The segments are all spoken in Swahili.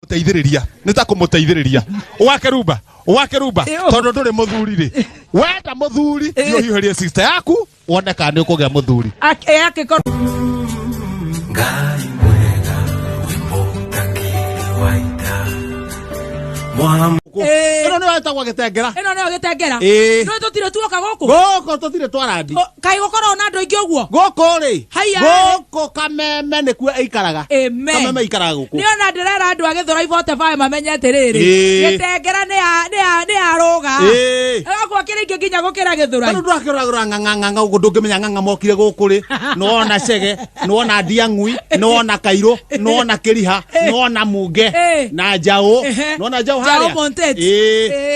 Teithiriria nitakumũteithĩrĩria wakeruba tondu nduri muthuri ri wenda muthuri ndio hiũhĩrie sister yaku wone kana nĩ ũkũgĩa muthuri akĩkorwo ngai mwega wĩmũtakĩri waita ĩno nĩ wetagwo gĩtengera no tutire tuoka gũkũ tutire twarandi kai gũkorwo na andũ aingĩ ũguo gũkũ rĩ gũkũ Kameme nĩkuo aikaraga Kameme aikaraga gũkũ nĩona ndĩrera andũ a Gĩthũrai ivote bae mamenye atĩrĩrĩ gĩtengera nĩ arũga agakwa kĩrĩngĩ nginya gũkĩra Gĩthũrai no ndakĩragũra ng'ang'a ũguo ndũngĩmenya ng'ang'a mokire gũkũ rĩ nĩwona Chege nĩwona Ndiang'ui nĩwona Kairũ nĩwona Kĩriha nĩwona Munge na Njaũ nĩwona Njaũ harĩa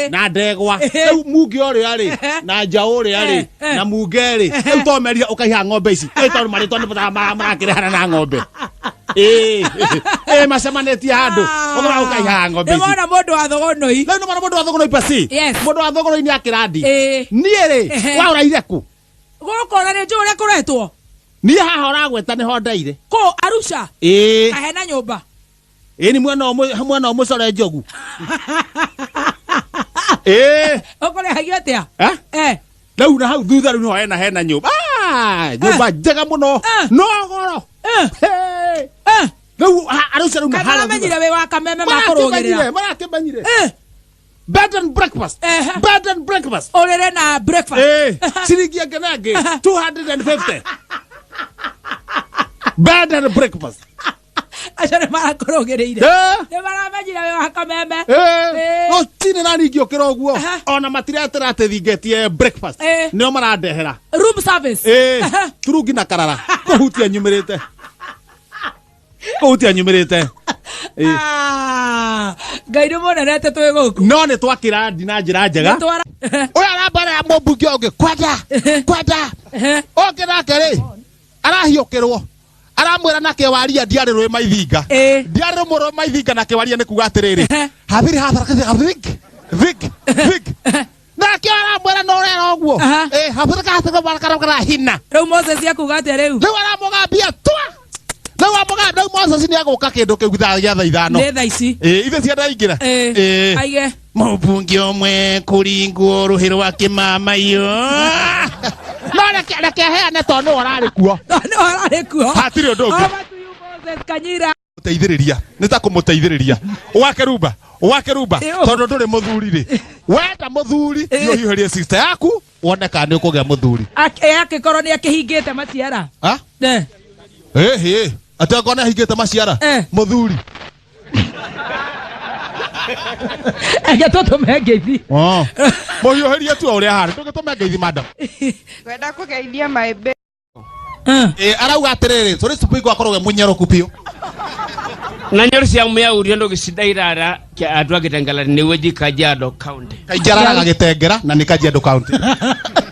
na Ndegwa rĩu Munge ũrĩa rĩ na Njaũ ũrĩa rĩ na Munge rĩ rĩu tomeria ũkaiha ng'ombe ici tondũ marĩtwa nĩ marakĩrehana na ng'ombe macemanĩtie handũ ũgora ũkaiha ng'ombe ici nĩwona mũndũ wa Thogonoi rĩu nĩwona mũndũ wa Thogonoi pasi mũndũ wa Thogonoi nĩ akĩrandi niĩ rĩ waũraire kũ gũkũ na nĩ njũĩ ũrĩa kũretwo niĩ haha ũragweta nĩho ndaire kũ Arusha kahena nyũmba ni mwena mũcore njogu ũkũrĩ hagio atĩa rĩu na hau thutha rĩu hena nyũmba nyũmba njega mũno no goro rĩu Arusha rĩu kana menyire wĩ wa Kameme makũrũgĩrĩra marakĩmenyire bed and breakfast ũrĩre na breakfast ciringi ngenenge 250 bed and breakfast acha nĩmarakũrũgĩrĩire nĩmaramenyire wĩ wa Kameme no tine na ningĩ ũkĩra ũguo ona matiretera atĩ thingetie breakfast nĩo marandehera room service turungi na karara kũhutia nyumĩrĩte Ngai nĩ mũnenete twĩ gũkũ no nĩ twakĩrandi na njĩra njega ũyũ arambara mũmbunge ũngĩ kwenda ũngĩ nake rĩ arahiũkĩrwo aramwĩra nake waria ndiarĩ rũĩ maithinga ndiarĩ rũĩ maithinga nake waria nĩ kuga atĩrĩrĩ habiri hathara vig nake aramwĩra no ũrera ũguo habiri hathara hina rĩu Moses akuga atĩa rĩu aramũgambia rĩu Moses nĩ agũka kĩndũ kĩu gĩa thaa ithano nĩ thaa ici ithe cia ndaingĩra aige mũmbunge ũmwe kũringwo rũhĩ rwa kĩmamaiyũ no reke heane tondũ ũrarĩ kuo hatirĩ ũndũ ũngĩ Moses Kanyira nĩtakũmũteithĩrĩria wakeruba tondũ ndũrĩ mũthuri rĩ wenda mũthuri ndio hiũhĩrie sister yaku wone kana nĩ ũkũgĩa mũthuri akĩkorwo nĩ akĩhingĩte maciara atĩ ngona ahingĩte maciara mũthuri ege tũtũme ngeithi mũhiũhĩrie tu ũrĩa harĩ tũgĩtũme ngeithi madam kwenda kũgeithia maembe arauga atĩrĩrĩ tũrĩ cipingo akorwo we mũnyerũku biũ na nyori cia mũyaurio ndũ gĩcidairara kĩa andũ a Gĩtengera nĩ weji Kajiado County kaijaraga Gĩtengera na nĩ Kajiado County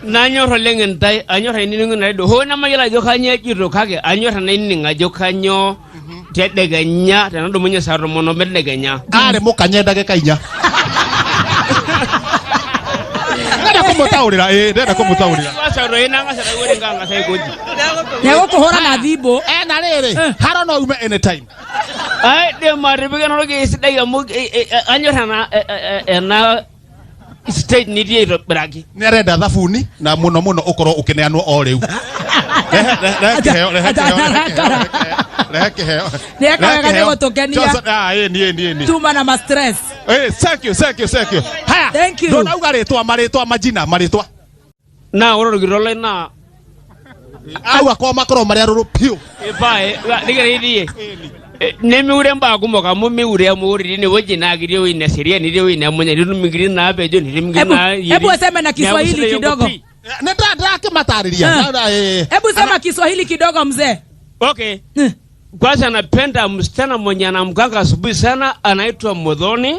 na nyoro lengentai anyora iningu na ndo hona mayela jokanye jiro kage anyora na ininga jokanyo tedegenya tanado munye saro mono medegenya are mukanyendage kainya ndenda kumutaurira wasaro ina ngasara wore nganga sai goji nego kuhora na thibo na rĩrĩ haro no ume anytime ai de maribega no ge sidaiga mu anyora na stage ni dio bragi nĩ arenda thabuni na mũno ũkorwo ũkĩneanwo o rĩu nĩekawega nĩgũtũkenia tuma na ma stress thank you haya thank you ndona uga marĩtwa majina marĩtwa na ũrorogirole na au akwa makorwo marĩa rũrũ piũ bae nĩgereithie nemi ure mbagu moka mumi ure amuri ni weje na agirio ina seria ni dio ina munya ndio mingiri na bejo ni mingiri na hebu sema na Kiswahili kidogo nenda kimatariria hebu sema Kiswahili kidogo mzee okay kwanza napenda msichana mwenye anamganga asubuhi sana anaitwa Modhoni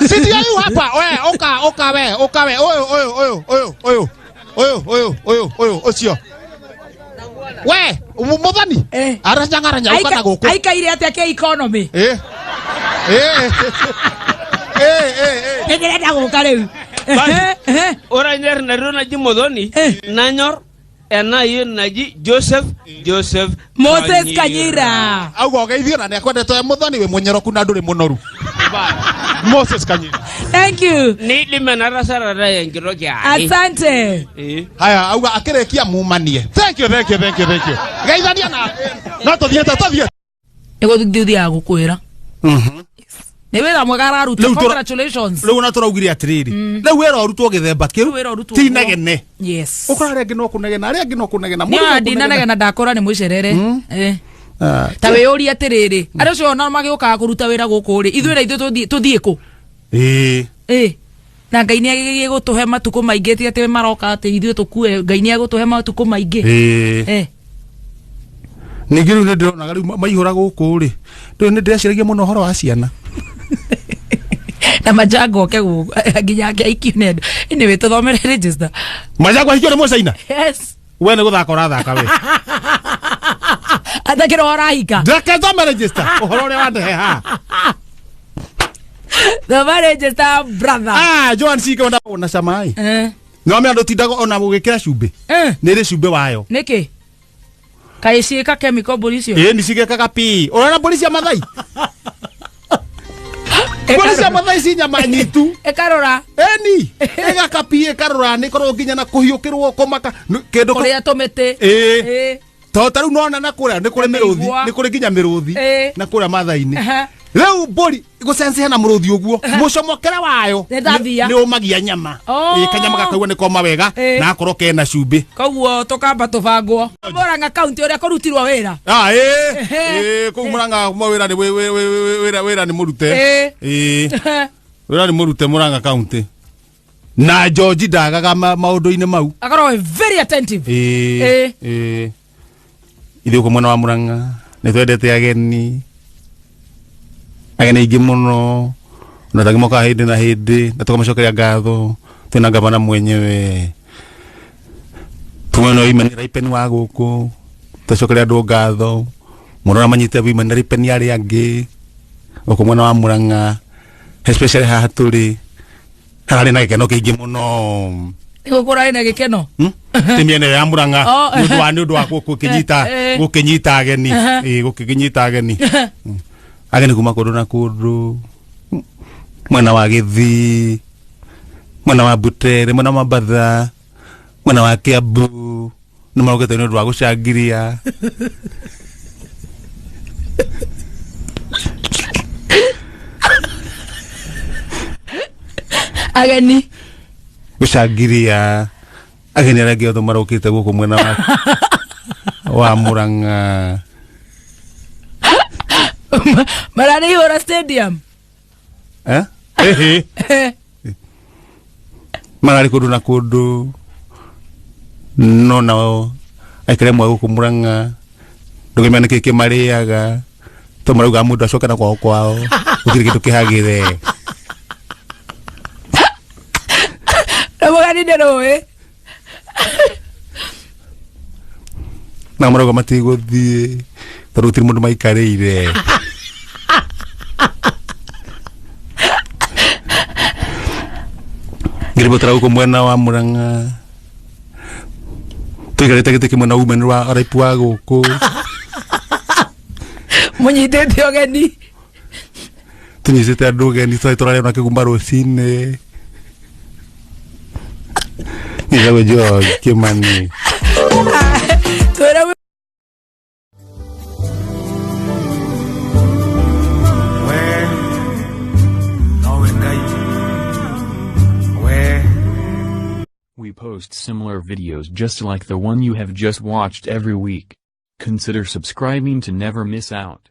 si ndio huyu hapa we oka we oyo osio we Modhoni aracang'aranya ukana gũkũ aikaire atĩa ke economy nĩndĩrenda gũka rĩu ora nyer na rona ji Modhoni nanyor ena yu naji Joseph Moses Kanyira augo geithio na nekwendete muthoni we munyeroku na nduri munoru Moses Kanyira. Thank you. Ni limenara sarara ya ngiroki ai. Asante. Haya auga akirekia mumanie. Thank you. Geithania na tuthiete. Ego thudi ya gukwira. Newera mwegara ruto. Congratulations. Leo na turaugire atiriri. Leo wera rutwo githemba kiu. Ti negene. Yes. Ukora ngino kunegena, aria ngino kunegena. Mwa ndina negena ndakora ni mwicerere. Tawe uri atiriri. Aria cio na magiuka kuruta wira guku ri. Ithuira ithu tuthie ku. Na Ngai ni agigie gutuhe matuko maingi ti ati maroka ati ithuĩ tukue. Ngai ni agutuhe matuko maingi. Ningiru ne ndona riu maihura guku ri. Ndio ne ndĩreciaragia muno horo wa ciana. Na majango ke gu nginya ke ikiune ni we tuthomere register. Majango ikio ni mucaina? Yes. We ne guthaka urathaka we. Athakira orahika. Ndake thome register. Uhoro ria wandehe ha. The marriage brother. Joan Sika ona samai. No me ando tindago ona mugikira cumbi. Ni ri cumbi wayo. Niki? Kai ciika chemical policio. Ni cigekaga pi. Ona policia mathai. Policia mathai si nyama nyitu. Ekarora. Eni. Ega kapi ekarora ni korwo nginya na kuhiukirwo komaka kindu ko ya tomete. Taru nona na kuria ni kuri miruthi, ni kuri nginya miruthi na kuria mathai-ini. Leo bori gucense na muruthi uguo mucomokera wayo ni umagia nyama kanyama gakaigua ni koma wega na akorwo kena cumbi koguo tukamba tubangwo Murang'a county uria kurutirwo wira ku Murang'a wira ni wira ni murute wira ni murute Murang'a county na George ndagaga maundu-ini mau akorwo very attentive ithuĩ mwena wa Murang'a ni twendete ageni ageni ingi muno na tagimoka hindi na hindi na tukamacokeria ngatho twina gavana mwenyewe tumeno imani raipeni wa guku tucokeria andu ngatho muno na manyite imani raipeni ari angi guku mwena wa Murang'a especially haha turi harari na gikeno kiingi muno igukura ina gikeno timiene ya Murang'a nundu wa gukinyita ageni gukinyita ageni ageni kuma kundu na kundu mwena wa Githii mwena wa Butere mwena wa Batha mwena wa Kiambu ni marugite ni undu wa gucangiria ageni gucangiria ageni aria othe marukite guku mwena wa Murang'a Marani Hora Stadium. Marari kundu na kundu no nao aikare mwa guku Murang'a ndugimane kiki mariaga to marauga mundu acoka na kwao gutiri kindu kihagire Ramugani nderoe na marauga matiguthie tondu gutiri mundu maikarire ngiribotara guku mwena wa Murang'a tuikarite giti kimwe na umeni wa araipu wa guku munyitete ogeni tunyitete andu ogeni twaituraria na kigumba rucine nigagwe George Kimani twera We post similar videos just like the one you have just watched every week. Consider subscribing to never miss out.